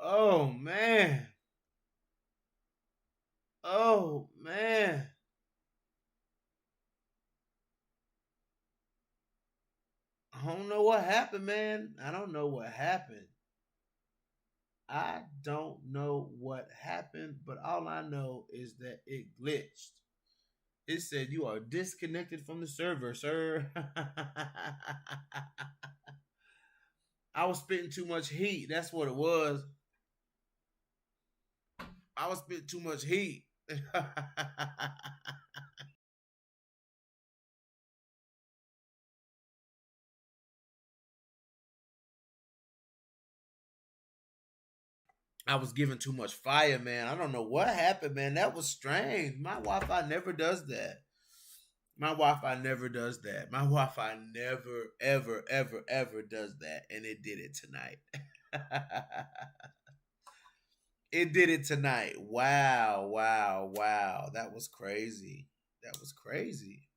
Oh man. Oh man. I don't know what happened, man. I don't know what happened. I don't know what happened, but all I know is that it glitched. It said you are disconnected from the server, sir. I was spitting too much heat. That's what it was. I was spitting too much heat. I was giving too much fire, man. I don't know what happened, man. That was strange. My Wi-Fi never does that. My Wi-Fi never does that. My Wi-Fi never, ever, ever, ever does that, and it did it tonight. It did it tonight. Wow, wow, wow. That was crazy. That was crazy.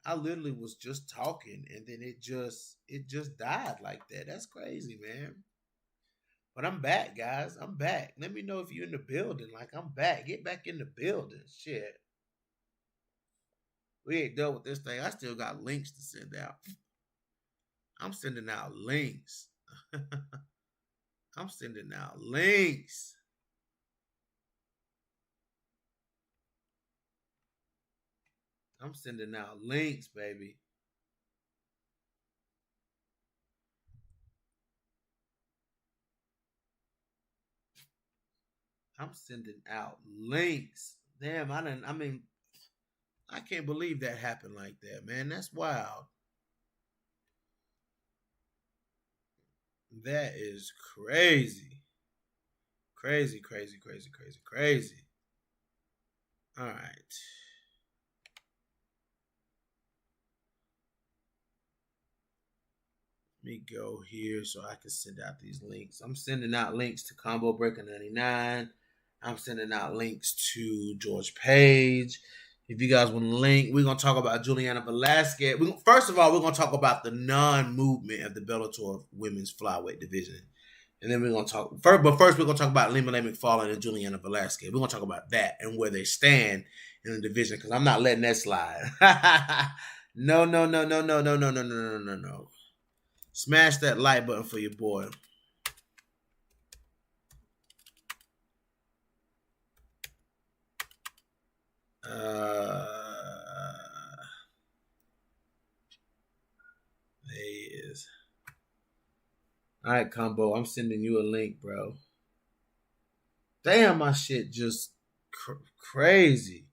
I literally was just talking, and then it just died like that. That's crazy, man. But I'm back, guys. I'm back. Let me know if you're in the building. Like, I'm back. Get back in the building. Shit. We ain't done with this thing. I still got links to send out. I'm sending out links. I'm sending out links. I'm sending out links, baby. I'm sending out links. Damn, I can't believe that happened like that, man. That's wild. That is crazy. Crazy, crazy, crazy, crazy, crazy. All right. Let me go here so I can send out these links. I'm sending out links to Combo Breaker 99. I'm sending out links to George Page. If you guys want to link, we're gonna talk about Juliana Velasquez. First of all, we're gonna talk about the non-movement of the Bellator women's flyweight division, and then we're gonna talk first. But first, we're gonna talk about Lima McFarlane and Juliana Velasquez. We're gonna talk about that and where they stand in the division because I'm not letting that slide. No, no, no, no, no, no, no, no, no, no, no, no. Smash that like button for your boy. Uh, there he is. All right, Combo. I'm sending you a link, bro. Damn, my shit just crazy.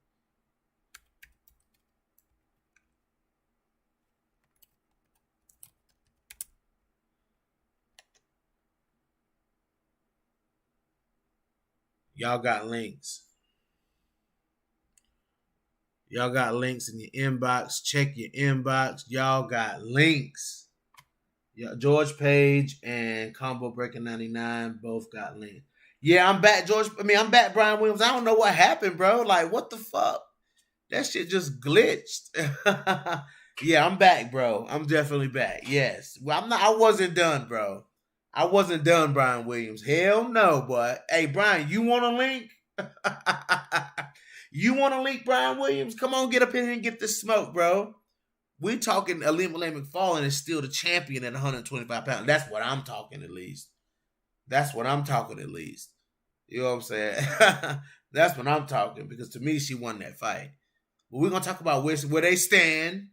Y'all got links. Y'all got links in your inbox. Check your inbox. Y'all got links. Yeah, George Page and Combo Breaker 99 both got links. Yeah, I'm back, George. I'm back, Brian Williams. I don't know what happened, bro. Like, what the fuck? That shit just glitched. Yeah, I'm back, bro. I'm definitely back. Yes. Well, I'm not. I wasn't done, bro. I wasn't done, Brian Williams. Hell no, but hey, Brian, you want a link? You want a link, Brian Williams? Come on, get up in here and get this smoke, bro. We talking Aleem McFarlane is still the champion at 125 pounds. That's what I'm talking at least. That's what I'm talking at least. You know what I'm saying? That's what I'm talking because to me, she won that fight. But we're gonna talk about where they stand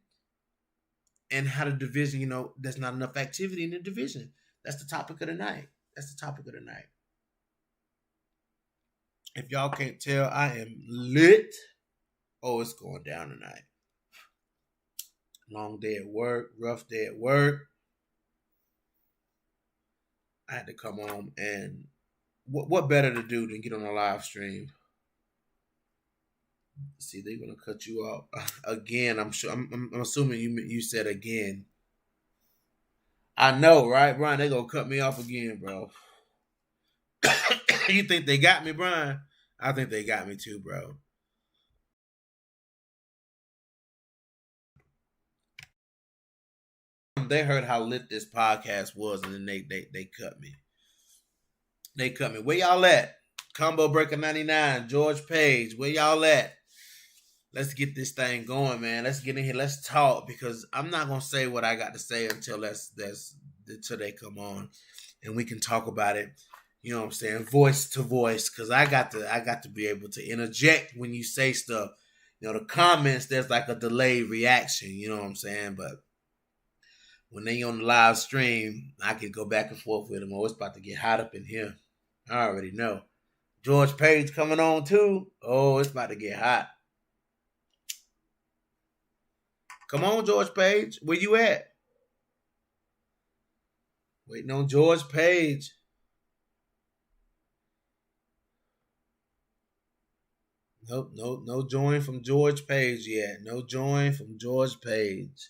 and how the division. There's not enough activity in the division. That's the topic of the night. That's the topic of the night. If y'all can't tell, I am lit. Oh, it's going down tonight. Long day at work, rough day at work. I had to come home and what better to do than get on a live stream? See, they're gonna cut you off again. I'm sure. I'm assuming you said again. I know, right, Brian? They gonna cut me off again, bro. You think they got me, Brian? I think they got me too, bro. They heard how lit this podcast was, and then they cut me. They coming. Where y'all at? Combo Breaker 99, George Page. Where y'all at? Let's get this thing going, man. Let's get in here. Let's talk because I'm not gonna say what I got to say until they come on, and we can talk about it. You know what I'm saying, voice to voice, because I got to be able to interject when you say stuff. You know, the comments, there's like a delayed reaction. You know what I'm saying, but when they on the live stream, I can go back and forth with them. Oh, it's about to get hot up in here. I already know. George Page coming on too. Oh, it's about to get hot. Come on, George Page. Where you at? Waiting on George Page. Nope, no join from George Page yet. No join from George Page.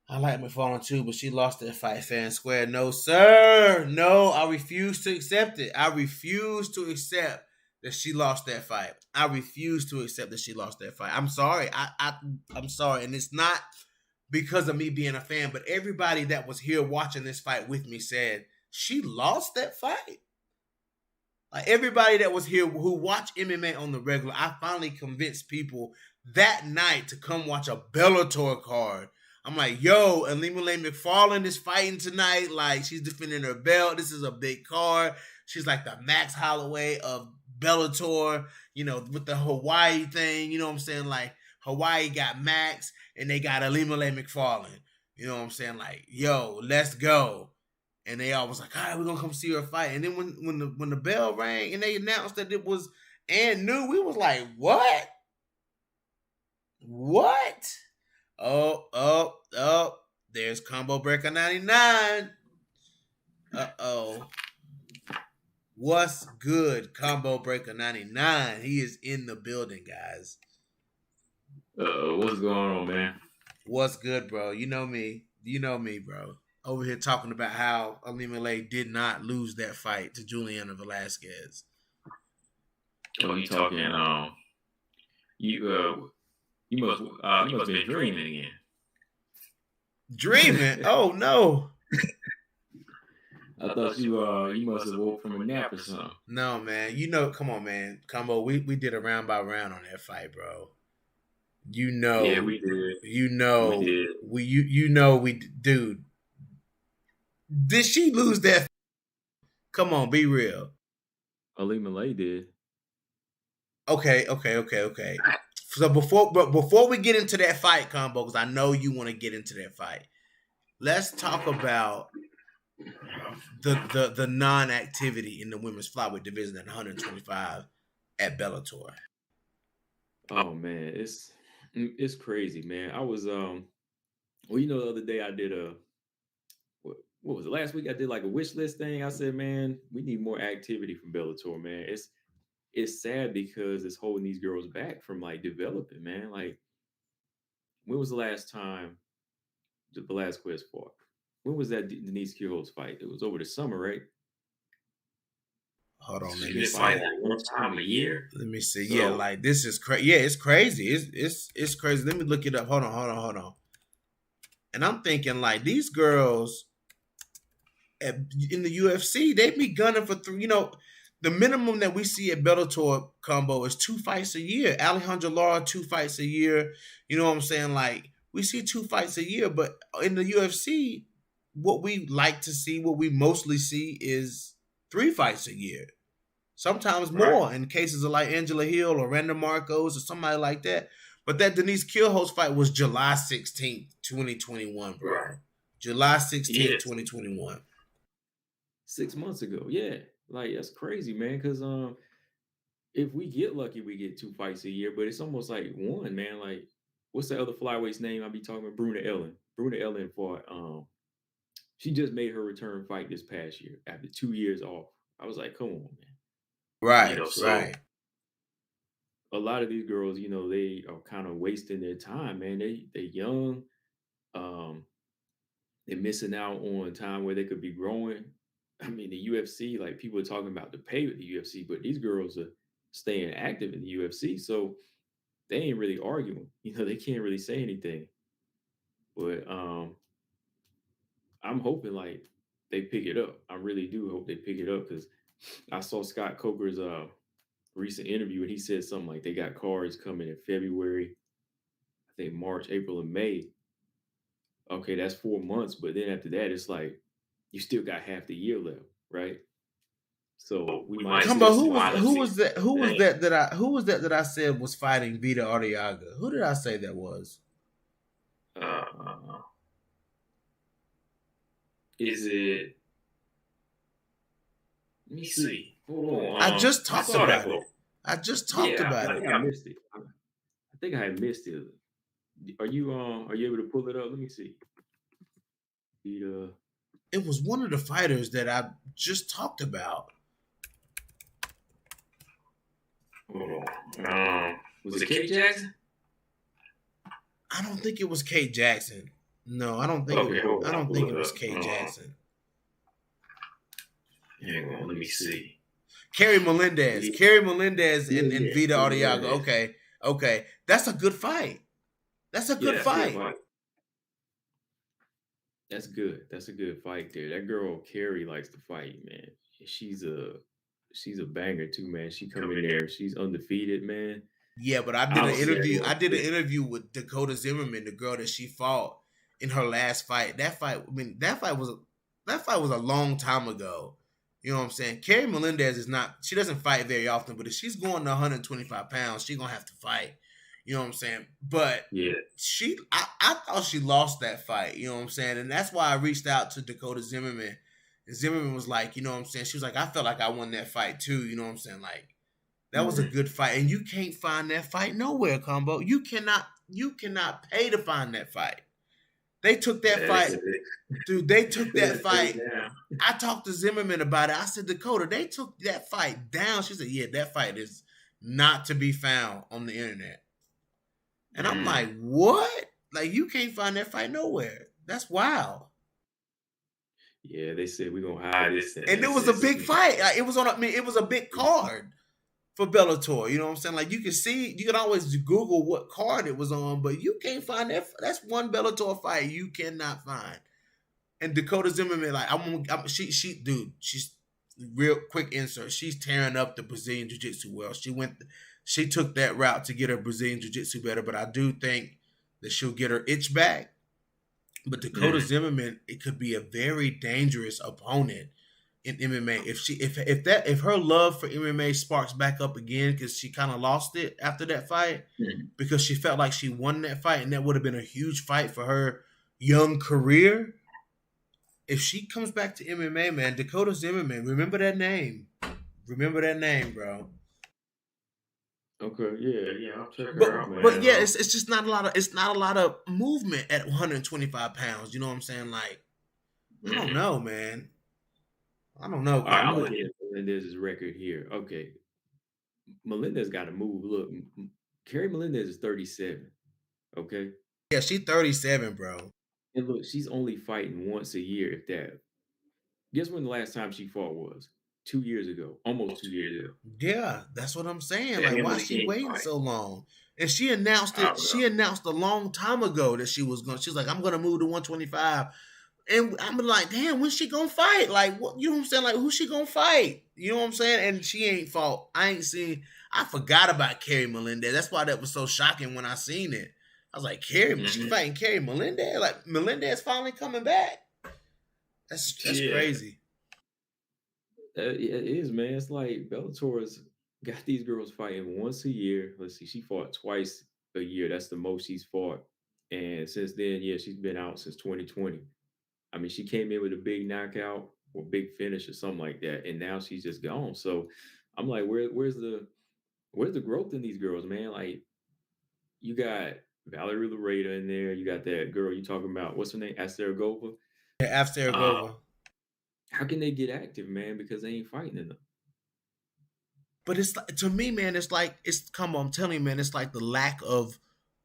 I like McFarlane too, but she lost that fight fair and square. No, sir. No, I refuse to accept it. I refuse to accept that she lost that fight. I refuse to accept that she lost that fight. I'm sorry. I'm sorry. And it's not because of me being a fan, but everybody that was here watching this fight with me said she lost that fight. Like everybody that was here who watched MMA on the regular, I finally convinced people that night to come watch a Bellator card. I'm like, yo, Ilima-Lei Macfarlane is fighting tonight. Like, she's defending her belt. This is a big card. She's like the Max Holloway of Bellator, you know, with the Hawaii thing. You know what I'm saying? Like, Hawaii got Max, and they got Ilima-Lei Macfarlane. You know what I'm saying? Like, yo, let's go. And they all was like, all right, we're going to come see her fight. And then when the bell rang and they announced that it was and new, we was like, what? What? Oh, there's Combo Breaker 99. Uh-oh. What's good, Combo Breaker 99? He is in the building, guys. What's going on, man? What's good, bro? You know me, bro. Over here talking about how Ilima-Lei did not lose that fight to Juliana Velasquez. Oh, you talking? You must have been dreaming again. Dreaming? Oh no! I thought you must have woke from a nap or something. No, man. You know, come on, man. Combo, we did a round by round on that fight, bro. You know, yeah, we did. You know, we did. Dude. Did she lose that? Come on, be real. Ilima-Lei did. Okay. So before we get into that fight, Combo, because I know you want to get into that fight, let's talk about the non-activity in the women's flyweight division at 125 at Bellator. Oh man, it's crazy, man. I was well, you know, the other day I did what was it, last week I did like a wish list thing. I said, man, we need more activity from Bellator, man. It's sad because it's holding these girls back from like developing, man. Like, when was the last time Velasquez fought? When was that Denise Kielholz fight? It was over the summer, right? Hold on, let me see. Fight like one time a year. Let me see. So, yeah, like this is crazy. Yeah, it's crazy. It's crazy. Let me look it up. Hold on. And I'm thinking like these girls in the UFC, they be gunning for three. You know, the minimum that we see at Bellator, Combo, is 2 fights a year. Alejandra Lara, 2 fights a year. You know what I'm saying? Like we see 2 fights a year, but in the UFC, what we like to see, what we mostly see, is 3 fights a year. Sometimes more in cases of like Angela Hill or Randa Marcos or somebody like that. But that Denise Kielholz fight was July 16th, 2021, bro. Right. July 16th, 2021. 6 months ago. Yeah. Like, that's crazy, man. Because if we get lucky, we get 2 fights a year. But it's almost like one, man. Like, what's the other flyweight's name? I be talking about Bruna Ellen. Bruna Ellen fought. She just made her return fight this past year after 2 years off. I was like, come on, man. Right, you know, so right. A lot of these girls, you know, they are kind of wasting their time, man. They're young. They're missing out on time where they could be growing. I mean, the UFC, like people are talking about the pay with the UFC, but these girls are staying active in the UFC, so they ain't really arguing. You know, they can't really say anything. But I'm hoping like they pick it up. I really do hope they pick it up because I saw Scott Coker's recent interview and he said something like they got cards coming in February, I think March, April, and May. Okay, that's 4 months, but then after that, it's like you still got half the year left, right? So we might Combo, still see a lot of seasons. who was that I said was fighting Vita Arriaga? Who did I say that was? Uh, is it? Let me see. Hold on. I just talked saw about that it. I just talked about I it. think I missed it. I think I had missed it. Are you able to pull it up? Let me see. Vita. It was one of the fighters that I just talked about. Hold on. Was it Kate Jackson? I don't think it was Kate Jackson. No, I don't think. I don't think it was Kate Jackson. Hang on, let me see. Kerry Melendez. Kerry Melendez and Vita Arriaga. Okay. That's a good fight. That's a good fight. That's good. That's a good fight there. That girl Kerry likes to fight, man. She's a banger too, man. She come in there. She's undefeated, man. Yeah, but I did an interview. I did an interview with Dakota Zimmerman, the girl that she fought in her last fight. That fight was a long time ago. You know what I'm saying? Kerry Melendez is not. She doesn't fight very often, but if she's going to 125 pounds, she's gonna have to fight. You know what I'm saying? But yeah, I thought she lost that fight. You know what I'm saying? And that's why I reached out to Dakota Zimmerman. And Zimmerman was like, you know what I'm saying? She was like, I felt like I won that fight too. You know what I'm saying? Like, that was a good fight. And you can't find that fight nowhere, Combo. You cannot pay to find that fight. They took that fight. Dude, they took that fight. I talked to Zimmerman about it. I said, Dakota, they took that fight down. She said, yeah, that fight is not to be found on the internet. And I'm like, what? Like, you can't find that fight nowhere. That's wild. Yeah, they said we're gonna hide this. And it was a big fight. Like, it was a big card for Bellator. You know what I'm saying? Like, you can always Google what card it was on, but you can't find that. That's one Bellator fight you cannot find. And Dakota Zimmerman, like, she's real quick insert. She's tearing up the Brazilian Jiu-Jitsu world. She took that route to get her Brazilian Jiu-Jitsu better, but I do think that she'll get her itch back. But Dakota Zimmerman, it could be a very dangerous opponent in MMA. If her love for MMA sparks back up again, because she kind of lost it after that fight, because she felt like she won that fight, and that would have been a huge fight for her young career. If she comes back to MMA, man, Dakota Zimmerman, remember that name. Remember that name, bro. Okay, yeah, I'll check her out, man. But yeah, it's just not a lot of movement at 125 pounds. You know what I'm saying? Like, I don't know, man. I don't know. All right, I'm looking at Melendez's record here. Okay, Melendez got to move. Look, Kerry Melendez is 37. Okay. Yeah, she's 37, bro. And look, she's only fighting once a year, if that. Guess when the last time she fought was? 2 years ago, almost 2 years ago. Yeah, that's what I'm saying. Like, why is she waiting so long? And she announced it. She announced a long time ago that she was like, I'm gonna move to 125. And I'm like, damn, when's she gonna fight? Like, what? You know what I'm saying? Like, who's she gonna fight? You know what I'm saying? And she ain't fought. I forgot about Kerry Melendez. That's why that was so shocking when I seen it. I was like, she fighting Kerry Melendez? Like, Melendez finally coming back? That's crazy. It is, man. It's like Bellator's got these girls fighting once a year. Let's see, she fought twice a year. That's the most she's fought. And since then, yeah, she's been out since 2020. I mean, she came in with a big knockout or big finish or something like that, and now she's just gone. So I'm like, where's the growth in these girls, man? Like, you got Valerie Lareda in there. You got that girl you talking about. What's her name? Astergova. Yeah, Astergova. How can they get active, man? Because they ain't fighting enough. But it's like, to me, man, I'm telling you, man, it's like the lack of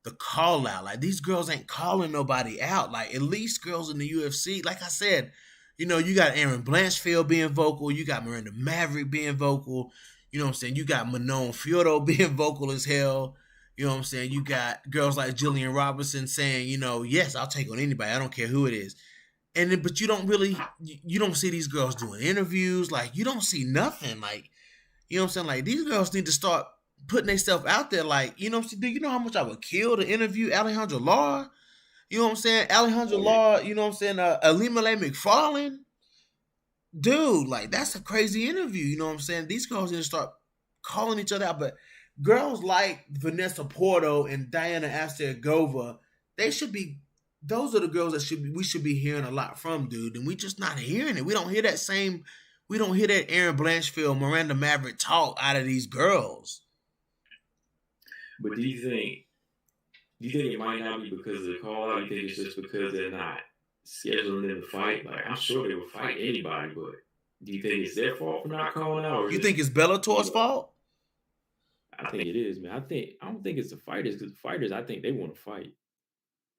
the call out. Like, these girls ain't calling nobody out. Like, at least girls in the UFC, like I said, you know, you got Erin Blanchfield being vocal, you got Miranda Maverick being vocal, you know what I'm saying? You got Manon Fiorito being vocal as hell. You know what I'm saying? You got girls like Jillian Robinson saying, you know, yes, I'll take on anybody. I don't care who it is. And then, but you don't really, you don't see these girls doing interviews. Like you don't see nothing. Like you know what I'm saying. Like these girls need to start putting themselves out there. Like you know, what I'm saying? Do you know how much I would kill to interview Alejandra Lara? You know what I'm saying? Alejandra Oh yeah. Lara. You know what I'm saying? Alimale McFarlane. Dude, like that's a crazy interview. You know what I'm saying? These girls need to start calling each other out. But girls like Vanessa Porto and Diana Afsaragova, they should be. Those are the girls that we should be hearing a lot from, dude. And we just not hearing it. We don't hear that same. We don't hear that Aaron Blanchfield, Miranda Maverick talk out of these girls. But do you think it might not be because of the call out? You think it's just because they're not scheduling them to fight? Like I'm sure they will fight anybody, but do you think it's their fault for not calling out? Or You think it's Bellator's fault? I think it is, man. I don't think it's the fighters because the fighters, I think they want to fight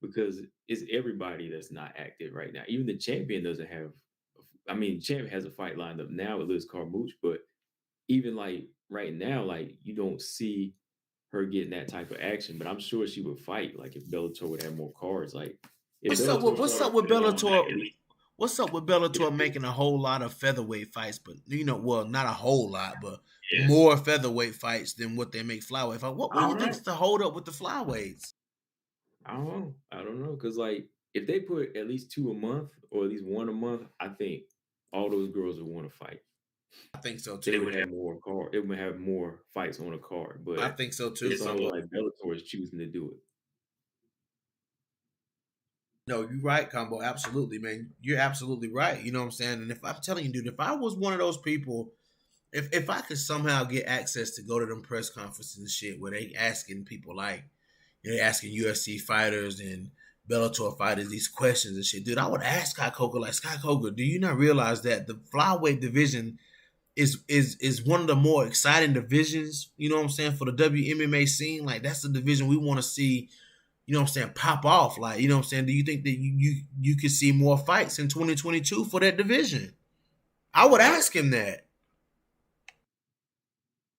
because it's everybody that's not active right now. Even the champion doesn't have. I mean, champion has a fight lined up now with Liz Carmouche, but even like right now, like you don't see her getting that type of action. But I'm sure she would fight. Like if Bellator would have more cards, like if Bellator What's up started with putting on like Bellator? at least What's up with Bellator making a whole lot of featherweight fights, but you know, well, not a whole lot, but yeah, more featherweight fights than what they make flyweight fight. What I do you don't think know. is the hold up with the flyweights? I don't know. Cause like if they put at least two a month or at least one a month, I think all those girls would want to fight. I think so They too. would have more card. It would have more fights on a card, I but think so too, it's almost Combo. like Bellator is choosing to do it. No, you're right, Combo. Absolutely, man. You're absolutely right. You know what I'm saying? And if I'm telling you, dude, if I was one of those people, if I could somehow get access to go to them press conferences and shit where they asking people like, you know, they asking UFC fighters and Bellator fighters these questions and shit, dude, I would ask Scott Coker like, Scott Coker, do you not realize that the flyweight division is one of the more exciting divisions? You know what I'm saying, for the WMMA scene? Like that's the division we want to see. You know what I'm saying? Pop off, like you know what I'm saying. Do you think that you could see more fights in 2022 for that division? I would ask him that.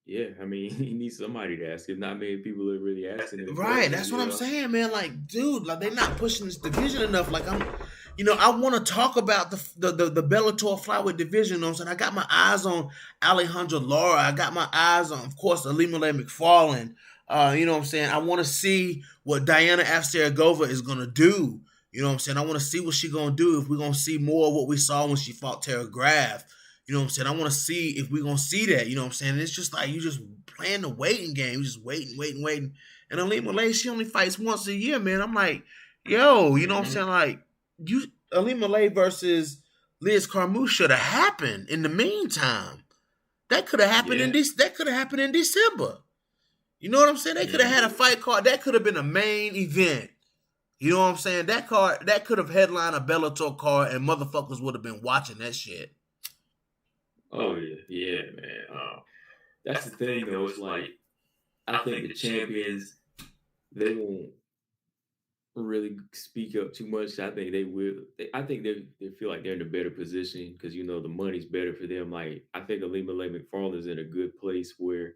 Yeah, I mean, he needs somebody to ask. If not many people are really asking him Right, questions, that's you what I'm know. saying, man. Like, dude, like they're not pushing this division enough. Like, you know, I want to talk about the Bellator flyweight division. You know what I'm saying? I got my eyes on Alejandra Lara. I got my eyes on, of course, Alimale McFarlane. You know what I'm saying? I want to see what Diana Afsaragova is gonna do. You know what I'm saying? I want to see what she's gonna do. If we're gonna see more of what we saw when she fought Tara Graf. You know what I'm saying? I want to see if we're gonna see that. You know what I'm saying? It's just like you just playing the waiting game. You just waiting. And Alima Lay, she only fights once a year, man. I'm like, yo, you know what I'm Hmm. saying? Like, you Alima Lay versus Liz Carmouche should have happened in the meantime. That could have happened in Yeah. this. That could have happened in December. You know what I'm saying? They could have had a Hmm. fight card. That could have been a main event. You know what I'm saying? That card that could have headlined a Bellator card, and motherfuckers would have been watching that shit. Oh yeah, yeah, man. That's the thing, though. It's like I think the champions they won't really speak up too much. I think they will. I think they feel like they're in a better position because you know the money's better for them. Like I think Alima Lay McFarland is in a good place where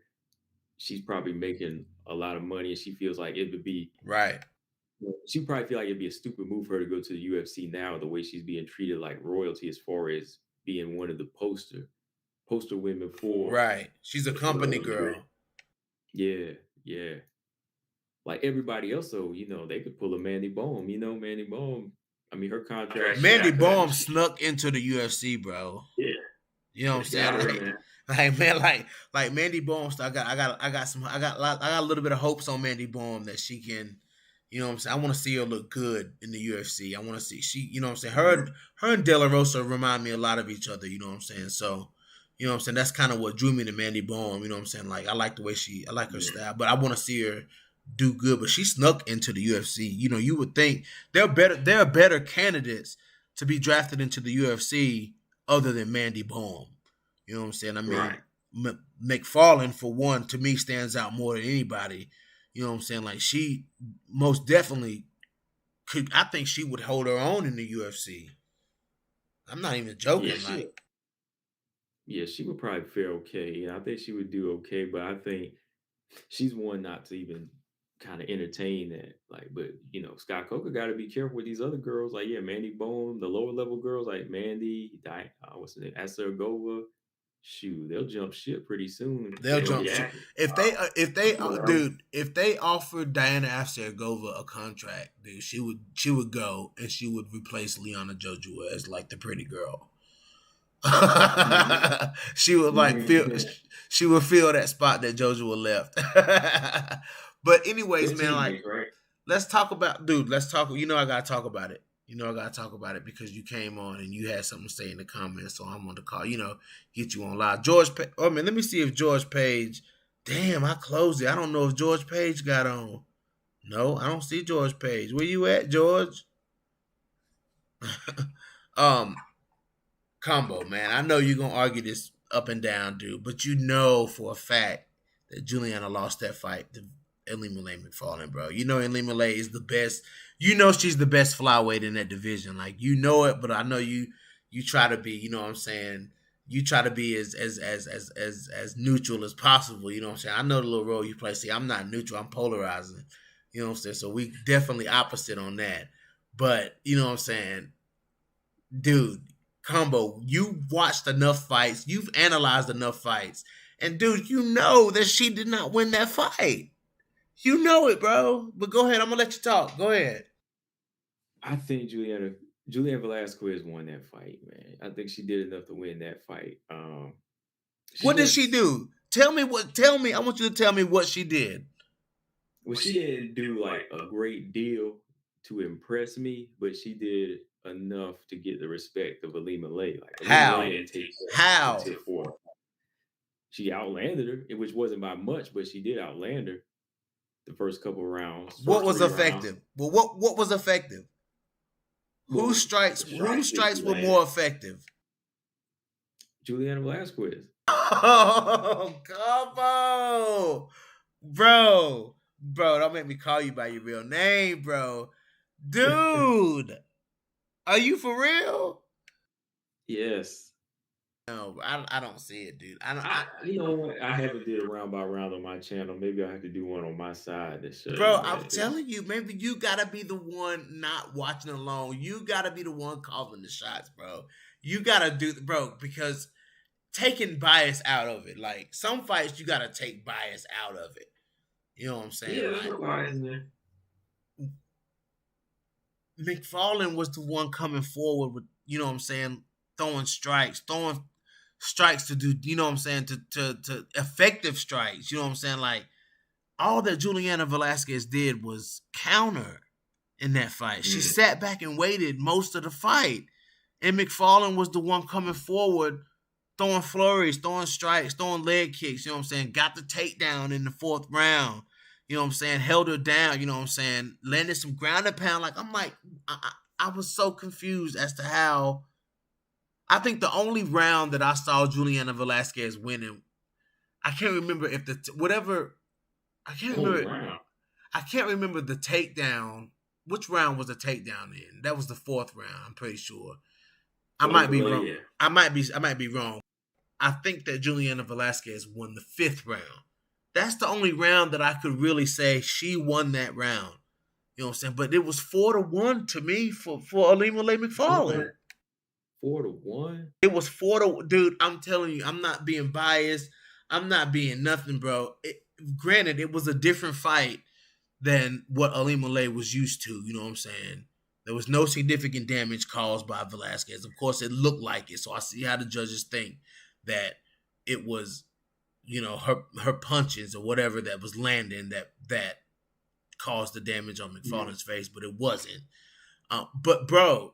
she's probably making a lot of money, and she feels like it would be. Right. She probably feel like it'd be a stupid move for her to go to the UFC now. The way she's being treated like royalty, as far as being one of the poster women for Right. She's a company the girl. yeah, yeah. Like everybody else, though, you know, they could pull a Mandy Bohm. You know, Mandy Bohm. I mean, her contract. Mandy Baum snuck into the UFC, bro. Yeah, You know what I'm it's got saying? her, man. Like man, like Mandy Baum. I got a little bit of hopes on Mandy Baum that she can. You know what I'm saying? I want to see her look good in the UFC. I want to see she. You know what I'm saying? Her and De La Rosa remind me a lot of each other. You know what I'm saying? So. You know what I'm saying? That's kind of what drew me to Mandy Baum. You know what I'm saying? Like I like the way I like her Yeah, style, but I want to see her do good. But she snuck into the UFC. You know, you would think there are better candidates to be drafted into the UFC other than Mandy Baum. You know what I'm saying? I right. mean, McFarlane for one to me stands out more than anybody. You know what I'm saying? Like she most definitely could. I think she would hold her own in the UFC. I'm not even Yeah, joking. she would. Like Yeah, she would probably fare okay. Yeah, I think she would do okay, but I think she's one not to even. kind of entertain that. Like, but Scott Coker got to be careful with these other girls. Like, yeah, Mandy Bone, the lower level girls like Mandy, what's the name, Asergova. Shoot, they'll jump ship pretty soon. They'll They'll jump be ship. active. If they offered Diana Afsaragova a contract, dude, she would go and she would replace Liana Jojua as like the pretty girl. She would she would fill that spot that Jojua left. But anyways, man, like right? let's talk about, dude. Let's talk. I gotta talk about it. I gotta talk about it because you came on and you had something to say in the comments. So I'm on the call. Get you on live. Let me see if George Page. Damn, I closed it. I don't know if George Page got on. No, I don't see George Page. Where you at, George? Combo, man. I know you're gonna argue this up and down, dude, but you know for a fact that Juliana lost that fight to Ilima-Lei Macfarlane, bro. Ilima-Lei is the best. She's the best flyweight in that division. Like, it, but I know you try to be, you know what I'm saying? You try to be as neutral as possible, you know what I'm saying? I know the little role you play. See, I'm not neutral, I'm polarizing. You know what I'm saying? So we definitely opposite on that. But, you know what I'm saying? Dude, Combo, you watched enough fights, you've analyzed enough fights, and dude, you know that she did not win that fight. You know it, bro. But go ahead, I'm gonna let you talk. Go ahead. I think Juliana Velasquez won that fight, man. I think she did enough to win that fight. What did she do? Tell me. I want you to tell me what she did. Well, she didn't do like a great deal to impress me, but she did enough to get the respect of Ilima-Lei. Like, How? How? She outlanded her, which wasn't by much, but she did outland her the first couple rounds. What was effective? Well, what was effective? Whose strikes were more effective? Juliana Velasquez. Oh, Combo! Bro, don't make me call you by your real name, bro. Dude, are you for real? Yes. No, I don't see it, dude. You know what? I haven't did a round by round on my channel. Maybe I have to do one on my side to show bro, you. I'm telling you, maybe you gotta be the one not watching alone. You gotta be the one calling the shots, bro. You gotta do, bro, because taking bias out of it. Like, some fights you gotta take bias out of it. You know what I'm saying? Yeah, there's no bias in there. Macfarlane was the one coming forward with, you know what I'm saying, throwing strikes to do, you know what I'm saying, to effective strikes. You know what I'm saying? Like, all that Juliana Velasquez did was counter in that fight. She sat back and waited most of the fight. And Macfarlane was the one coming forward, throwing flurries, throwing strikes, throwing leg kicks, you know what I'm saying? Got the takedown in the fourth round. You know what I'm saying? Held her down, you know what I'm saying? Landed some ground and pound. Like, I'm like, I was so confused as to how. I think the only round that I saw Juliana Velasquez winning, I can't remember if I can't remember the takedown. Which round was the takedown in? That was the fourth round, I'm pretty sure. I might be wrong. Yeah. I might be wrong. I think that Juliana Velasquez won the fifth round. That's the only round that I could really say she won that round. You know what I'm saying? But it was 4-1 to me for Ilima-Lei Macfarlane. 4-1? It was 4-1. Dude, I'm telling you, I'm not being biased. I'm not being nothing, bro. Granted, it was a different fight than what Ilima-Lei was used to. You know what I'm saying? There was no significant damage caused by Velasquez. Of course, it looked like it. So I see how the judges think that it was, you know, her punches or whatever that was landing that caused the damage on Macfarlane's face, but it wasn't. But bro,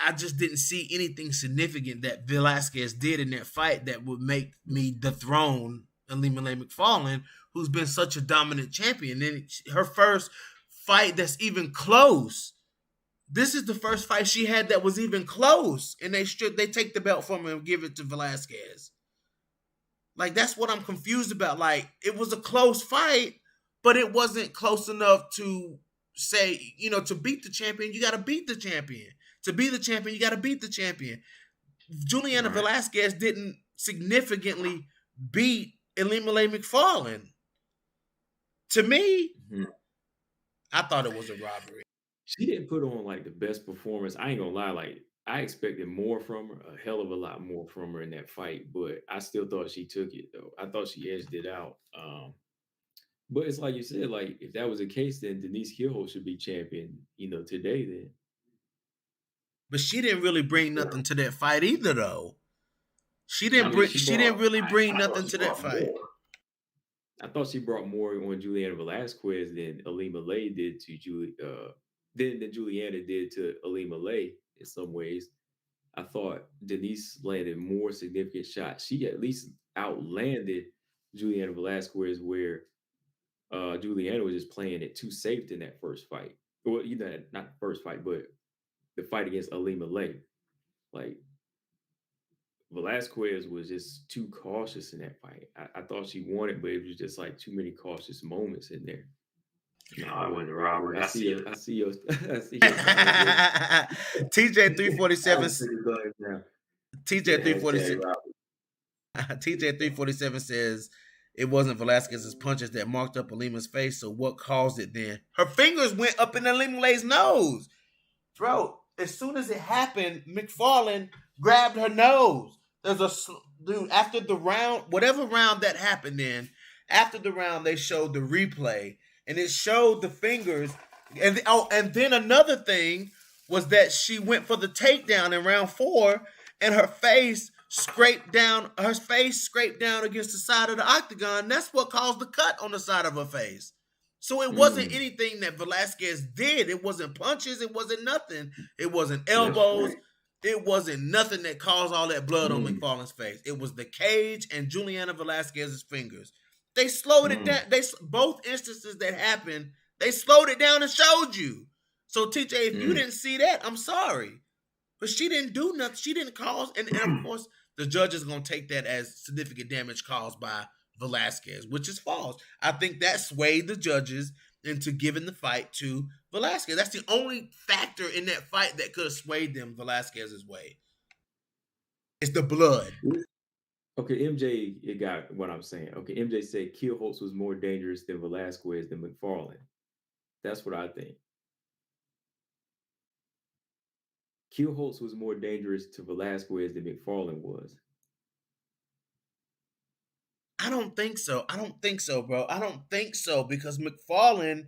I just didn't see anything significant that Velasquez did in that fight that would make me dethrone Ilima-Lei Macfarlane, who's been such a dominant champion. And her first fight that's even close. This is the first fight she had that was even close, and they take the belt from her and give it to Velasquez. Like, that's what I'm confused about. Like, it was a close fight, but it wasn't close enough to say, you know, to beat the champion, you got to beat the champion. To be the champion, you got to beat the champion. Juliana Velasquez didn't significantly beat Ilima-Lei Macfarlane. To me, Mhm. I thought it was a robbery. She didn't put on like the best performance. I ain't gonna lie, like I expected more from her, a hell of a lot more from her in that fight, but I still thought she took it though. I thought she edged it out. But it's like you said, like if that was the case, then Denise Kielholtz should be champion, today. Then But she didn't really bring nothing to that fight either, though. She I didn't mean, bring. She didn't really bring I thought nothing she to that brought fight. more. I thought she brought more on Juliana Velasquez than Alima Lay did to than Juliana did to Alima Lay in some ways. I thought Denise landed more significant shots. She at least outlanded Juliana Velasquez, where Juliana was just playing it too safe in that first fight. Well, not the first fight, but the fight against Alima Lay. Like Velasquez was just too cautious in that fight. I thought she won it, but it was just like too many cautious moments in there. No, it wasn't a robbery. I see you. I see your. I see your comment. TJ 347. Now. TJ 347. TJ 347 says it wasn't Velasquez's punches that marked up Alima's face. So what caused it then? Her fingers went up in Alima Lay's nose, bro. As soon as it happened, McFarlane grabbed her nose. There's a dude after the round, whatever round that happened in. After the round, they showed the replay, and it showed the fingers. And then another thing was that she went for the takedown in round 4, and her face scraped down. Her face scraped down against the side of the octagon. That's what caused the cut on the side of her face. So it wasn't anything that Velasquez did. It wasn't punches. It wasn't nothing. It wasn't elbows. It wasn't nothing that caused all that blood on McFarlane's face. It was the cage and Juliana Velasquez's fingers. They slowed it down. Both instances that happened, they slowed it down and showed you. So TJ, if you didn't see that, I'm sorry. But she didn't do nothing. She didn't cause, and of course, the judge is going to take that as significant damage caused by Velasquez, which is false. I think that swayed the judges into giving the fight to Velasquez. That's the only factor in that fight that could have swayed them Velasquez's way. It's the blood. Okay, MJ, it got what I'm saying. Okay, MJ said Kielholtz was more dangerous than Velasquez than McFarlane. That's what I think. Kielholtz was more dangerous to Velasquez than McFarlane was. I don't think so. Bro. I don't think so because McFarlane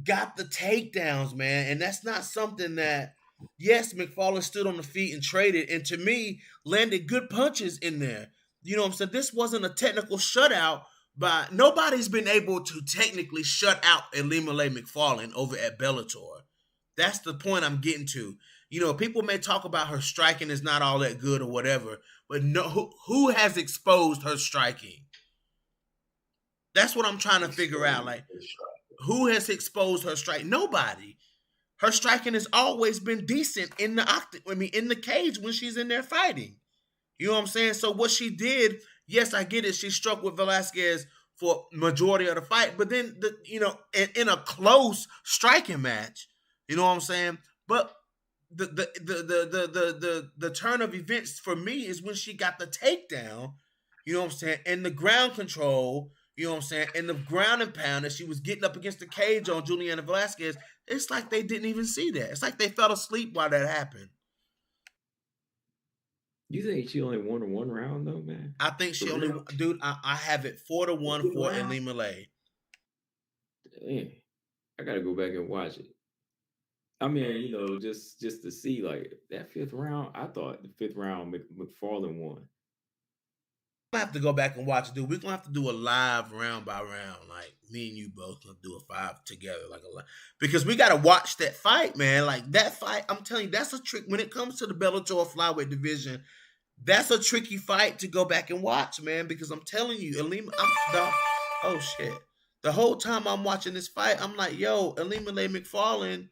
got the takedowns, man. And that's not something that, yes, McFarlane stood on the feet and traded, and to me, landed good punches in there. You know what I'm saying? This wasn't a technical shutout by nobody's been able to technically shut out Alima Lay McFarlane over at Bellator. That's the point I'm getting to. People may talk about her striking is not all that good or whatever, but no, who has exposed her striking? That's what I'm trying to figure out. Like, who has exposed her strike? Nobody. Her striking has always been decent in the cage when she's in there fighting. You know what I'm saying? So what she did, yes, I get it. She struck with Velasquez for majority of the fight, but then in a close striking match, you know what I'm saying? But the turn of events for me is when she got the takedown, you know what I'm saying, and the ground control, you know what I'm saying, and the ground and pound that she was getting up against the cage on Juliana Velasquez. It's like they didn't even see that. It's like they fell asleep while that happened. You think she only won one round though, man? I think she only, dude. I have it 4-1 for Alima Lay. Dang, I gotta go back and watch it. I mean, just to see like that 5th round. I thought the 5th round McFarlane won. I have to go back and watch it, dude. We're gonna have to do a live round by round, like me and you both gonna do a 5 together, because we gotta watch that fight, man. Like that fight, I'm telling you, that's a trick when it comes to the Bellator flyweight division. That's a tricky fight to go back and watch, man. Because I'm telling you, Alima, oh shit, the whole time I'm watching this fight, I'm like, yo, Alima Lay McFarlane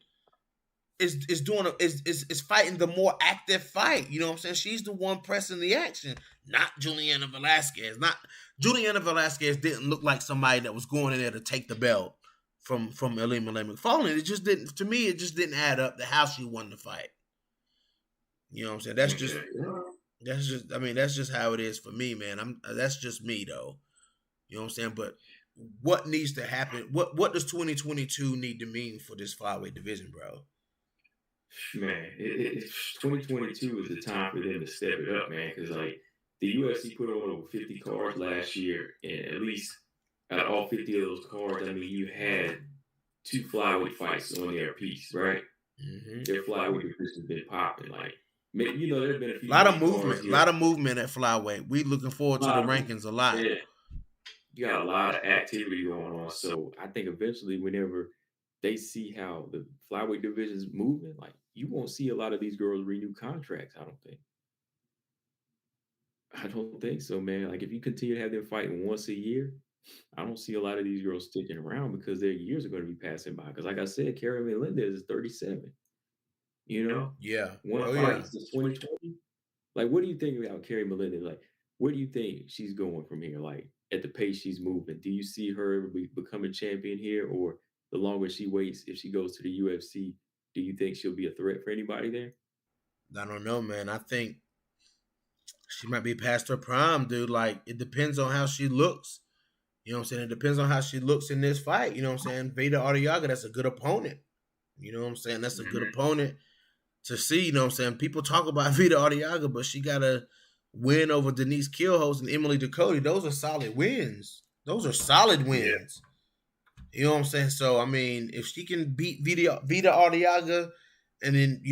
is fighting the more active fight. You know what I'm saying? She's the one pressing the action, not Juliana Velasquez. Juliana Velasquez didn't look like somebody that was going in there to take the belt from Alima Lay McFarlane. It just didn't. To me, it just didn't add up to how she won the fight. You know what I'm saying? That's just how it is for me, man. That's just me though. You know what I'm saying? But what needs to happen? What does 2022 need to mean for this flyweight division, bro? Man, 2022 is the time for them to step it up, man. Because like the UFC put on over 50 cards last year, and at least out of all 50 of those cards, I mean, you had two flyweight fights on their piece, right? Their flyweight division's been popping. Like, you know, there have been a A few lot of mid cards movement, a here. lot of movement at flyweight. We looking forward A to the lot of rankings a lot. yeah, you got a lot of activity going on. So I think eventually, whenever they see how the flyweight division is moving, like you won't see a lot of these girls renew contracts. I don't think. I don't think so, man. Like if you continue to have them fighting once a year, I don't see a lot of these girls sticking around because their years are going to be passing by. Because like I said, Karen Melendez is 37. You know, Yeah. one Oh fight yeah. since 2020. Like, what do you think about Carrie Melendez? Like, where do you think she's going from here? Like, at the pace she's moving, do you see her ever becoming champion here, or the longer she waits, if she goes to the UFC, do you think she'll be a threat for anybody there? I don't know, man. I think she might be past her prime, dude. Like it depends on how she looks. You know what I'm saying? It depends on how she looks in this fight. You know what I'm saying? Veda Arteaga, that's a good opponent. You know what I'm saying? That's a good opponent to see. You know what I'm saying? People talk about Veda Arteaga, but she got a win over Denise Killhouse and Emily Ducote. Those are solid wins. Those are solid wins. You know what I'm saying? So I mean, if she can beat Vita Arteaga, and then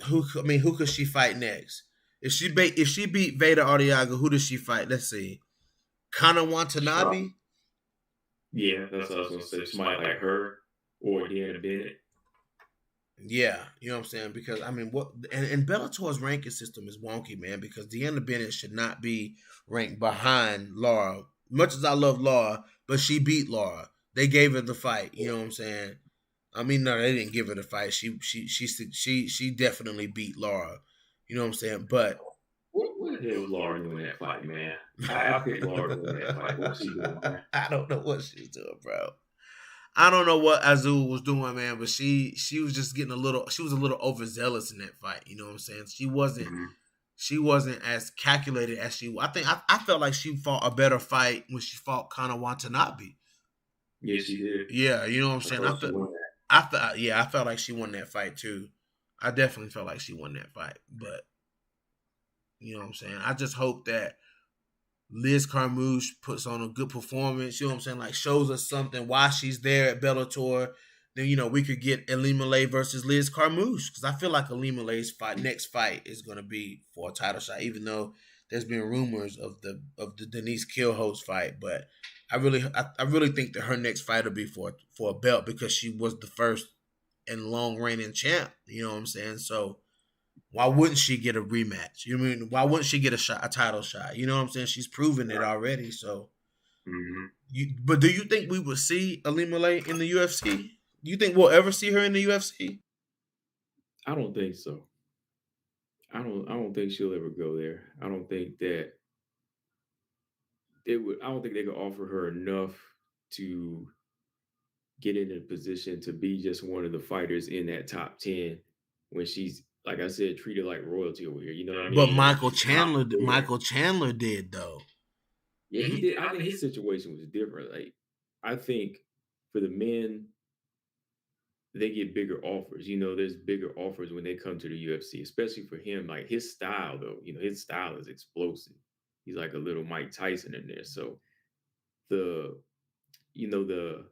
who could she fight next? If she beat Veda Arteaga, who does she fight? Let's see, Kana Watanabe. Yeah, that's what I was gonna say. Somebody like her or Deanna Bennett. Yeah, you know what I'm saying? Because I mean, and Bellator's ranking system is wonky, man. Because Deanna Bennett should not be ranked behind Laura. Much as I love Laura, but she beat Laura. They gave her the fight. You know what I'm saying? I mean, no, they didn't give her the fight. She definitely beat Laura. You know what I'm saying? But What the hell was Laura doing that fight, man? I picked Laura to win that fight. What was she doing, man? I don't know what she's doing, bro. I don't know what Azul was doing, man, but she was just getting she was a little overzealous in that fight. You know what I'm saying? She wasn't as calculated as she. I felt like she fought a better fight when she fought Kana Watanabe. Yes, she did. Yeah, you know what I'm saying. I felt like she won that fight too. I definitely felt like she won that fight, but you know what I'm saying. I just hope that Liz Carmouche puts on a good performance. You know what I'm saying? Like shows us something while she's there at Bellator. Then we could get Elimale versus Liz Carmouche because I feel like Elimale's next fight is going to be for a title shot, even though there's been rumors of the Denise Killhouse fight. But I really think that her next fight will be for a belt because she was the first and long reigning champ. You know what I'm saying? So why wouldn't she get a rematch? You know what I mean? Why wouldn't she get a title shot? You know what I'm saying? She's proven it already. So, but do you think we would see Elimale in the UFC? Do you think we'll ever see her in the UFC? I don't think so. I don't think she'll ever go there. I don't think that they would. I don't think they could offer her enough to get in a position to be just one of the fighters in that top 10 when she's, like I said, treated like royalty over here. You know what I But mean? Like she's Michael Chandler did though. yeah, he did. I think his situation was different. Like I think for the men, they get bigger offers. You know, there's bigger offers when they come to the UFC, especially for him. Like his style, though, his style is explosive. He's like a little Mike Tyson in there. So the, the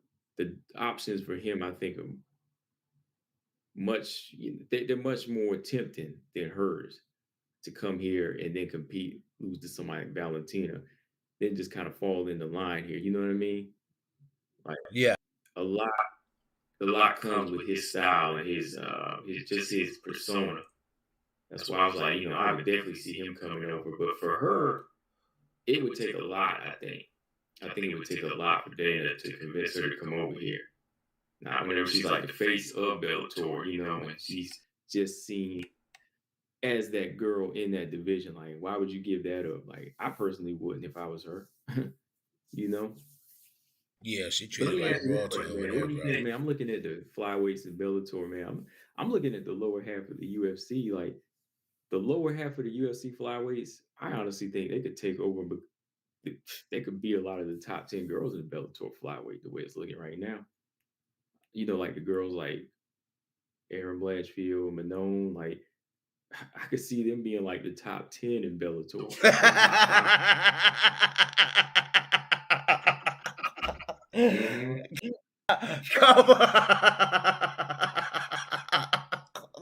options for him, I think, are they're much more tempting than hers to come here and then compete, lose to somebody like Valentina, then just kind of fall in the line here. You know what I mean? Like Yeah. a lot, a lot comes with his style and his persona. That's why I was like, I would definitely see him coming over. But for her, it would take a lot, I think. I think it would take a lot for Dana to convince her to come over here. Now, whenever she's like the face of Bellator, when she's just seen as that girl in that division, like, why would you give that up? Like, I personally wouldn't if I was her, you know? Yeah, she But let treated me like ask you this royalty question, over man. there, What do you bro. think, man? I'm looking at the flyweights and Bellator, man. I'm looking at the lower half of the UFC. Like, the lower half of the UFC flyweights, I honestly think they could take over they could be a lot of the top 10 girls in Bellator flyweight the way it's looking right now. Like the girls like Aaron Blanchfield, Manon, like I could see them being like the top 10 in Bellator or top five. Mhm. Come on.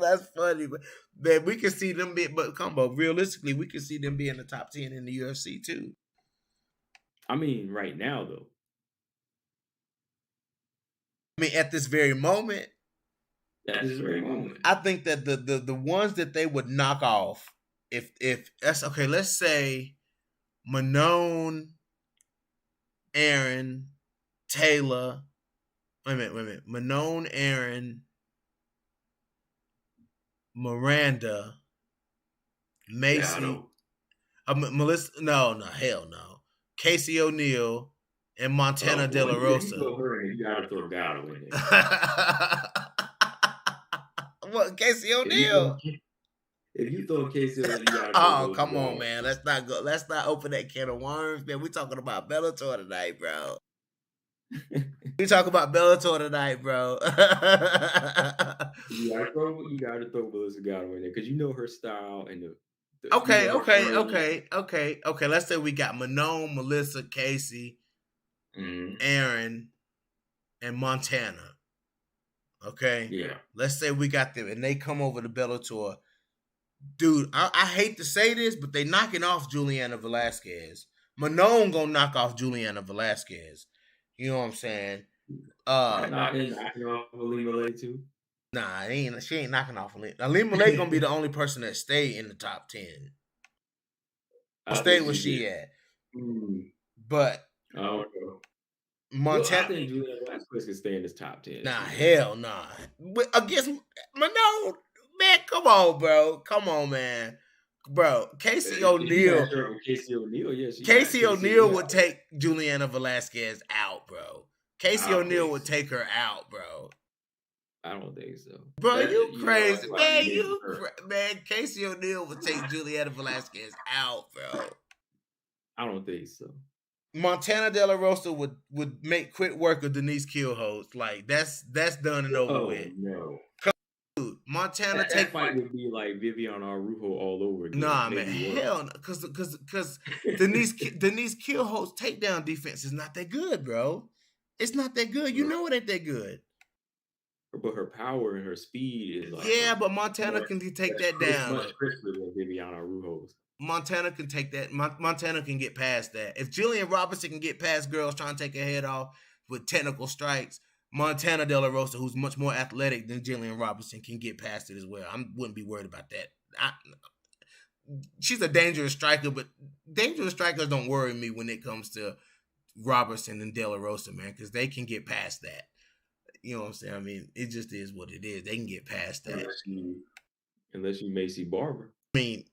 That's funny, but man, we can see them be, but combo realistically, we can see them being the top 10 in the UFC too. I mean, right now though. I mean, at this very moment, At this very moment. I think that the ones that they would knock off, if that's okay, let's say Manon, Aaron, Taylor. Wait a minute. Manon, Aaron, Miranda, Macy, Melissa. No, hell no. Casey O'Neill and Montana De La Rosa. You gotta throw Gatto in there. What, Casey O'Neill? If you throw Casey O'Neill, you gotta throw come on, man. Let's not go. Let's not open that can of worms, man. We talking about Bellator tonight, bro. We talk about Bellator tonight, bro. You gotta throw Melissa Gatto in there because you know her style and the Okay. Let's say we got Manon, Melissa, Casey, Aaron, and Montana. Okay. Yeah. Let's say we got them and they come over to Bellator. Dude, I hate to say this, but they knocking off Juliana Velasquez. Manon gonna knock off Juliana Velasquez. You know what I'm saying? Knocking off Alima Lay too. Nah, she ain't knocking off Alima. Alima Lay gonna be the only person that stay in the top 10. Stay where she at. But Montana, I think Juliana Velasquez can stay in this top 10. Nah, hell nah. Against Manon, man, come on, bro. Come on, man. Bro, Casey O'Neill. Casey O'Neill would take Juliana Velasquez out, bro. Casey O'Neill would take her out, bro. I don't think so. Bro, you crazy. Man, Casey O'Neill would take Juliana Velasquez out, bro. I don't think so. Montana De La Rosa would make quick work of Denise Killhouse. Like, that's done and over with. No. Dude, Montana that fight would be like Vivian Araujo all over again. Nah, man, hell no. Because Denise Killhouse takedown defense is not that good, bro. It's not that good. You know it ain't that good. But her power and her speed is like... Yeah, but Montana can take that down. Much crisper than Vivian Araujo's. Montana can take that. Montana can get past that. If Jillian Robinson can get past girls trying to take her head off with technical strikes, Montana De La Rosa, who's much more athletic than Jillian Robinson, can get past it as well. I wouldn't be worried about that. She's a dangerous striker, but dangerous strikers don't worry me when it comes to Robertson and De La Rosa, man, because they can get past that. You know what I'm saying? I mean, it just is what it is. They can get past that. Unless you Macy Barber. I mean,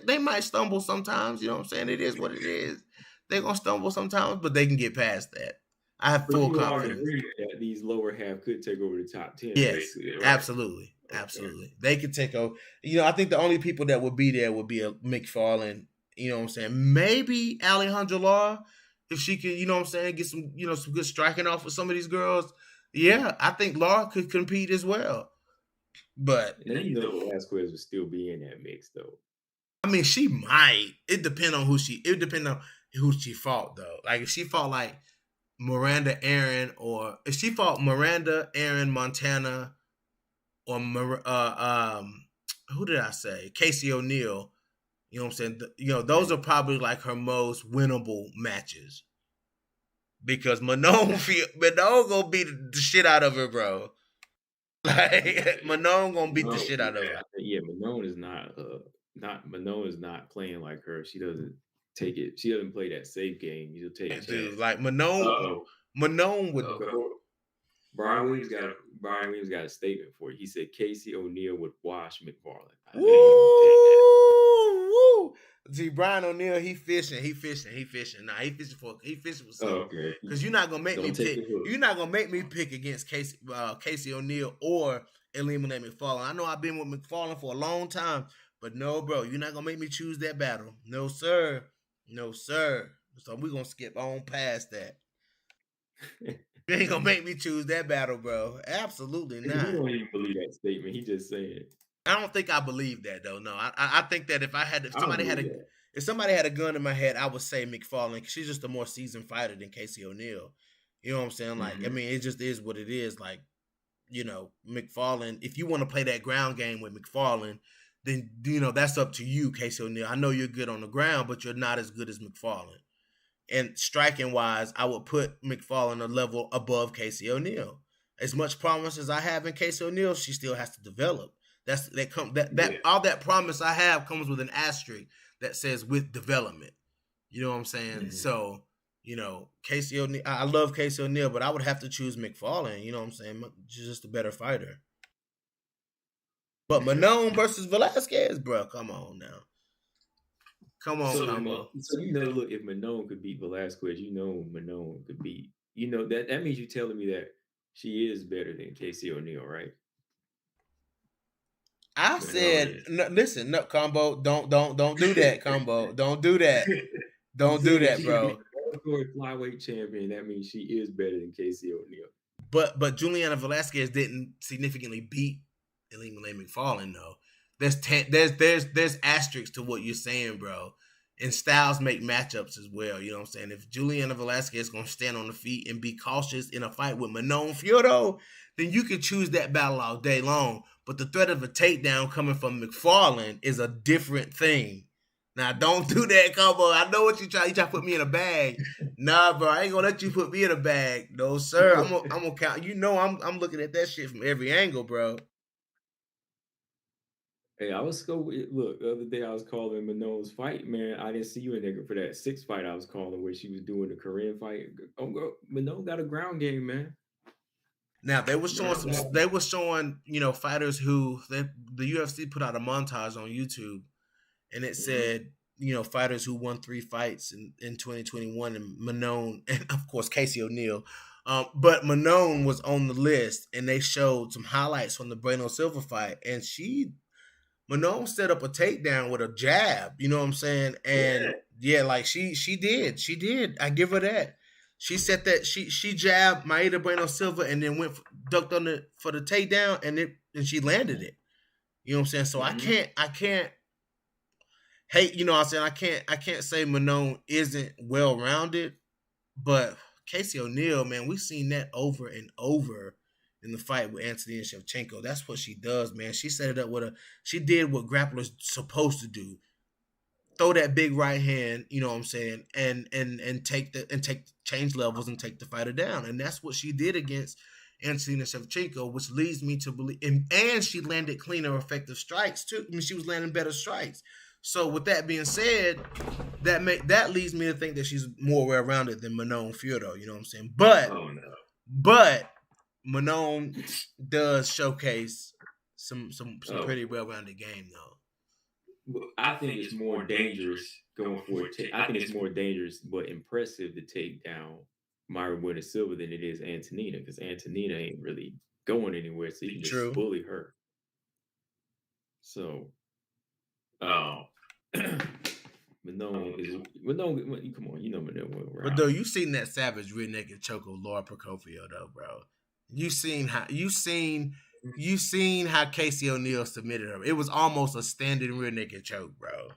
they might stumble sometimes. You know what I'm saying? It is what it is. They're going to stumble sometimes, but they can get past that. I have full confidence. That these lower half could take over the top 10. Yes, right? Absolutely. Absolutely. They could take over. I think the only people that would be there would be a McFarlane. You know what I'm saying? Maybe Alejandra Lara, if she could, you know what I'm saying, get some, some good striking off with some of these girls. Yeah, I think Lara could compete as well. But Velasquez would still be in that mix, though. I mean, she might. It depends on who she fought, though. Like if she fought like Miranda Aaron, or if she fought Miranda Aaron Montana, or who did I say? Casey O'Neill. You know what I'm saying? Those are probably like her most winnable matches. Because Manon gonna beat the shit out of her, bro. Like Manon gonna beat the shit out of her. Yeah, Manon is not playing like her. She doesn't take it. She doesn't play that safe game. She'll take it. Dude, like Manon would. Brian Williams got a statement for you. He said Casey O'Neill would wash McFarlane. Woo! See, Brian O'Neill, he fishing. Nah, he fishing for something. Because you're not gonna make me pick. You're not gonna make me pick against Casey O'Neill or eliminate McFarlane. I know I've been with McFarlane for a long time, but no, bro, you're not gonna make me choose that battle. No, sir. So we're gonna skip on past that. You ain't gonna make me choose that battle, bro. Absolutely He not. don't even believe that statement. He just saying, I don't think I believe that though. No, I think that if I don't somebody had believe a that. if somebody had a gun in my head, I would say McFarlane because she's just a more seasoned fighter than Casey O'Neill. You know what I'm saying? Like, I Hmm. mean, it just is what it is. Like, McFarlane. If you want to play that ground game with McFarlane, then that's up to you, Casey O'Neill. I know you're good on the ground, but you're not as good as McFarlane. And striking wise, I would put McFarlane a level above Casey O'Neill. As much promise as I have in Casey O'Neill, she still has to develop. That Yeah. all that promise I have comes with an asterisk that says with development. You know what I'm saying? Hmm. So, Casey O'Neill, I love Casey O'Neill, but I would have to choose McFarlane. You know what I'm saying? She's just a better fighter. But Manon versus Velasquez, bro, come on now. Come on, combo. So look, if Manon could beat Velasquez, Manon could beat. That means you telling me that she is better than Casey O'Neill, right? I Manon said, is. no, listen, no, combo, don't do that, combo, don't do that, I'm don't do saying if that, she could beat bro. the flyweight champion, that means she is better than Casey O'Neill. But Juliana Velasquez didn't significantly beat Elaine McFarlane though. There's asterisks to what you're saying, bro. And styles make matchups as well. You know what I'm saying? If Juliana Velasquez is gonna stand on the feet and be cautious in a fight with Manon Fiorito, then you can choose that battle all day long. But the threat of a takedown coming from McFarlane is a different thing. Now, don't do that, combo. I know what you try. You try to put me in a bag. Nah, bro, I ain't gonna let you put me in a bag. No, sir. I'm gonna count. I'm looking at that shit from every angle, bro. Hey, I was go look, the other day I was calling Manon's fight, man. I didn't see you in there for that sixth fight I was calling where she was doing the Korean fight. Oh, girl, Manon got a ground game, man. Now they were showing Manon some. got. They were showing fighters who the UFC put out a montage on YouTube, and it Mhm. said fighters who won 3 fights in 2021, and Manon, and of course Casey O'Neill. But Manon was on the list, and they showed some highlights from the Breno Silva fight, and Manon set up a takedown with a jab. You know what I'm saying? Yeah. And yeah, like she did. I give her that. She set that she jabbed Maida Bueno Silva and then ducked on the for the takedown and she landed it. You know what I'm saying? So Hmm. I can't hate. You know what I'm saying? I can't say Manon isn't well rounded, but Casey O'Neill, man, we've seen that over and over in the fight with Anthony and Shevchenko. That's what she does, man. She set it up with she did what grapplers supposed to do. Throw that big right hand, you know what I'm saying, and take change levels and take the fighter down. And that's what she did against Anthony Shevchenko, which leads me to believe and she landed cleaner, effective strikes too. I mean, she was landing better strikes. So with that being said, that leads me to think that she's more well rounded than Manon Fiorito. You know what I'm saying? Oh no. But Manon does showcase some Oh, pretty well rounded game though. I think it's more dangerous going for it. I think it's more dangerous but impressive to take down Myra Winter Silva than it is Antonina because Antonina ain't really going anywhere, so you can just True. bully her. So, um, Manon. Come on, Manon will But round. though you seen that savage rear naked choke of Laura Prokofiev though, bro. You seen how Casey O'Neill submitted her. It was almost a standing rear naked choke, bro.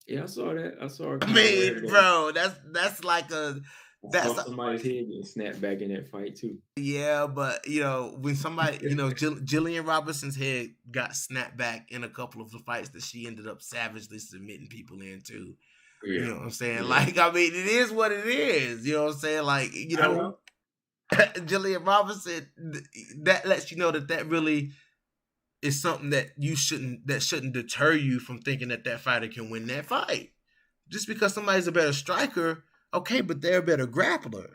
Yeah, I saw that. I saw her I kind of land mean, it on. bro, that's like I that's saw somebody's head getting snapped back in that fight too. yeah, but when somebody, Jillian Robertson's head got snapped back in a couple of the fights that she ended up savagely submitting people into. You Yeah, know what I'm saying? yeah. Like, I mean, it is what it is. You know what I'm saying? Like, I know. Jillian Robinson, that lets you know that really is something that shouldn't deter you from thinking that fighter can win that fight. Just because somebody's a better striker, okay, but they're a better grappler.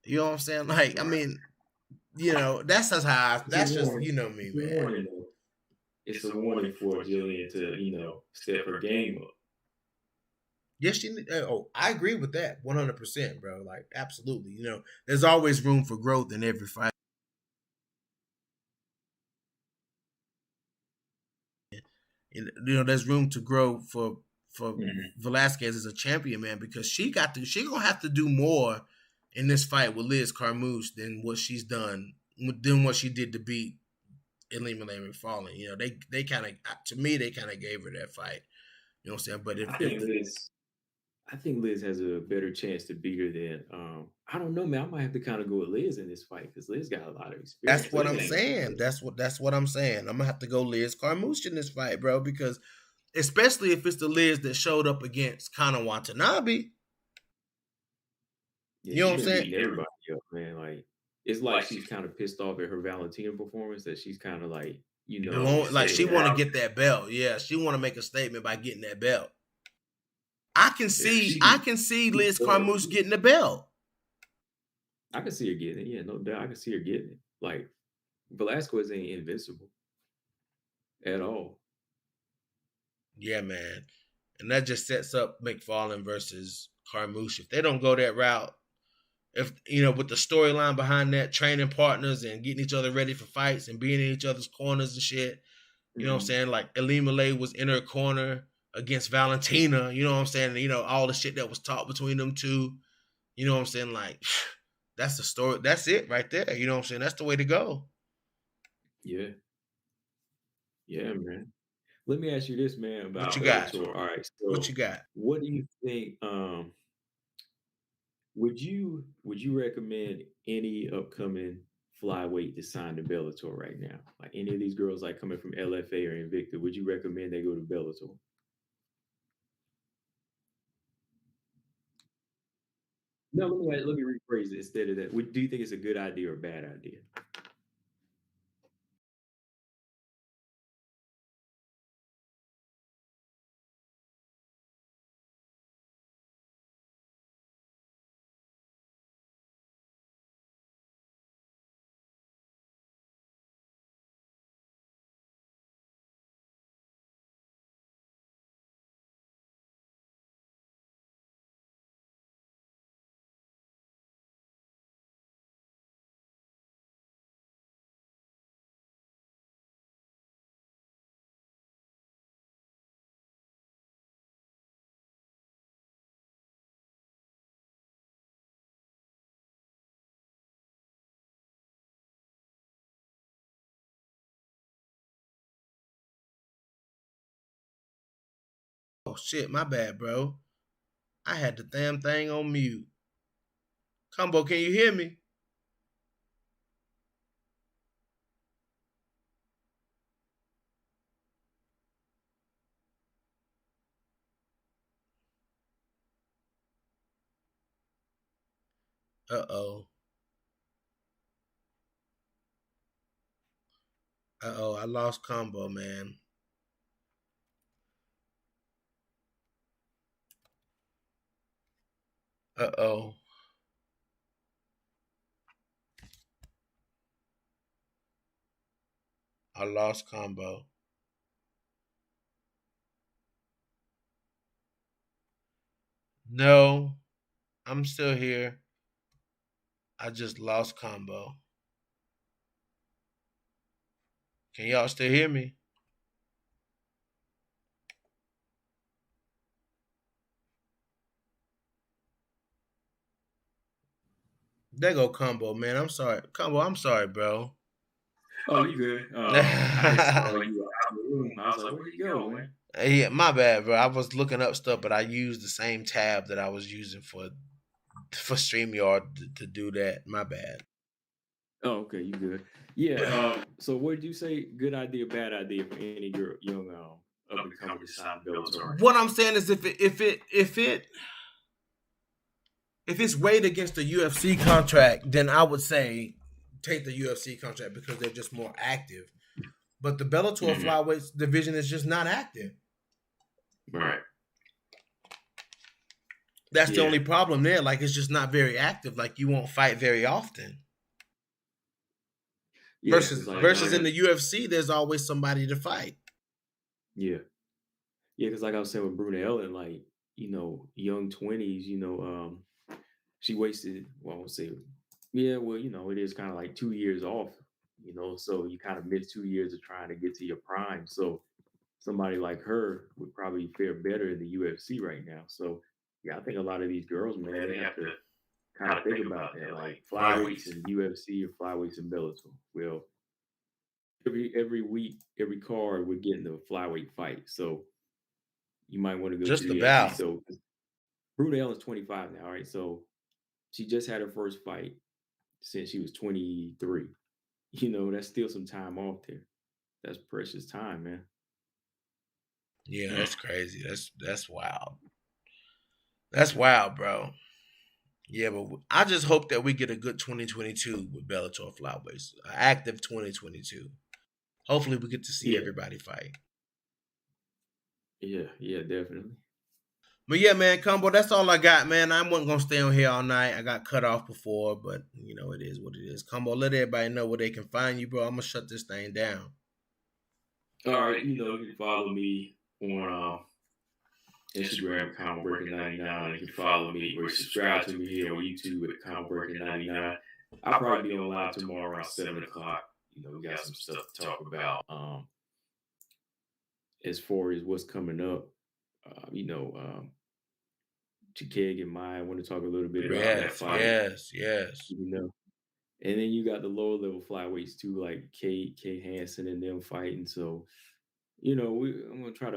You know what I'm saying? Like, I Right. mean, that's just how It's a that's just warning. me, It's a man. warning, though. It's a warning for Jillian to, step her game up. Yes, I agree with that 100%, bro. Like, absolutely. There's always room for growth in every fight. There's room to grow for Mhm. Velasquez as a champion, man, because she gonna have to do more in this fight with Liz Carmouche than what she's done than what she did to beat Ilima McFarlane. You know, they kind of to me they kind of gave her that fight. You know what I'm saying? But I if think Liz I think Liz has a better chance to beat her than I don't know, man. I might have to kind of go with Liz in this fight because Liz got a lot of that's experience. what Liz I'm ain't no saying. That's what I'm saying. I'm gonna have to go Liz Carmouche in this fight, bro, because especially if it's the Liz that showed up against Conor Watanabe. yeah, You know what she's I'm been saying? beating everybody up, man. Like it's like she's kind of pissed off at her Valentina performance that she's kind of like, Like setting she down. want to get that belt. Yeah, she want to make a statement by getting that belt. I can Yeah, see I can see Liz Carmouche getting the belt. I can see her getting it. Yeah, no doubt. I can see her getting it. Like Velasquez ain't invincible at all. Yeah, man. And that just sets up McFarlane versus Carmouche. If they don't go that route, if with the storyline behind that, training partners and getting each other ready for fights and being in each other's corners and shit. You know what I'm Mhm. saying? Like Elimale was in her corner against Valentina. You know what I'm saying? All the shit that was taught between them two. You know what I'm saying? Like that's the story. That's it right there. You know what I'm saying? That's the way to go. Yeah, yeah, man. Let me ask you this, man, What about you got? Bellator. All right, What you so got? what do you think? Would you recommend any upcoming flyweight to sign to Bellator right now? Like any of these girls like coming from LFA or Invicta, would you recommend they go to Bellator? No, let me rephrase it instead of that. Do you think it's a good idea or a bad idea? Oh shit, my bad, bro. I had the damn thing on mute. Combo, can you hear me? Uh oh. Uh oh. I lost Combo, man. Uh oh. I lost Combo. No, I'm still here. I just lost Combo. Can y'all still hear me? There go Combo, man. I'm sorry. Combo, I'm sorry, bro. Oh, you good? I just saw you out of the room. I was like, where'd he go, man? Yeah, my bad, bro. I was looking up stuff, but I used the same tab that I was using for StreamYard to do that. My bad. Oh, okay, you good. Yeah. So what did you say? Good idea, bad idea for any girl, young up and coming to sign with Bellator? What I'm saying is if it's weighed against the UFC contract, then I would say take the UFC contract because they're just more active. But the Bellator Mhm. flyweights division is just not active. Right. That's the Yeah. only problem there. Like it's just not very active. Like you won't fight very often. Yeah. Versus Because versus in the UFC, there's always somebody to fight. yeah. Yeah. Because like I was saying with Bruna Ellen, like, young 20s, she wasted, well, I won't say, yeah, well, it is kind of like 2 years off, so you kind of miss 2 years of trying to get to your prime. So somebody like her would probably fare better in the UFC right now. So yeah, I think a lot of these girls, man, they have to kind of think about that, like Right. flyweights in UFC or flyweights in Bellator. Well, every week, every card we're getting a flyweight fight. So you might want to go to Just the UFC. about. So Brunel is 25 now, right? So she just had her first fight since she was 23. You know, that's still some time off there. That's precious time, man. Yeah, that's crazy. That's wild. That's wild, bro. Yeah, but I just hope that we get a good 2022 with Bellator flyweights, an active 2022. Hopefully, we get to see Yeah, everybody fight. yeah, definitely. But yeah, man, Combo, that's all I got, man. I wasn't gonna stay on here all night. I got cut off before, but you know it is what it is. Combo, let everybody know where they can find you, bro. I'm gonna shut this thing down. All right, you know, you can follow me on Instagram at Comic Breaker 99. You can follow me or subscribe to me here on YouTube at Comic Breaker 99. I'll probably be on live tomorrow around 7 o'clock. You know, we got some stuff to talk about. As far as what's coming up, you know, Chikeg and Mai, I want to talk a little bit about that fight. Yes. You know, and then you got the lower level flyweights too, like Kate Hansen and them fighting. So, you know, I'm gonna try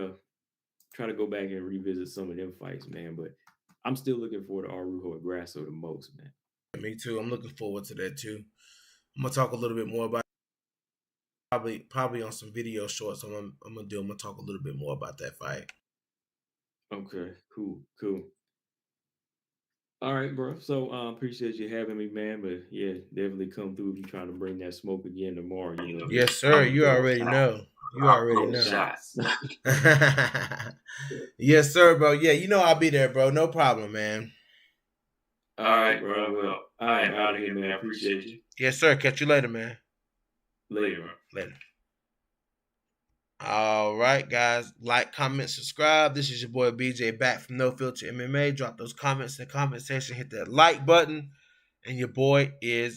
to go back and revisit some of them fights, man. But I'm still looking forward to Arujo Grasso the most, man. Me too. I'm looking forward to that too. I'm gonna talk a little bit more about probably on some video shorts. I'm gonna talk a little bit more about that fight. Okay, cool. All right, bro. So appreciate you having me, man. But yeah, definitely come through if you're trying to bring that smoke again tomorrow. You know, Yes, sir. You already know. You already know. Shots. Yes, sir, bro. Yeah, you know I'll be there, bro. No problem, man. All right, bro. Well, I am out of here, man. I appreciate you. Yes, sir. Catch you later, man. Later, bro. Later. All right, guys. Like, comment, subscribe. This is your boy BJ back from No Filter MMA. Drop those comments in the comment section. Hit that like button. And your boy is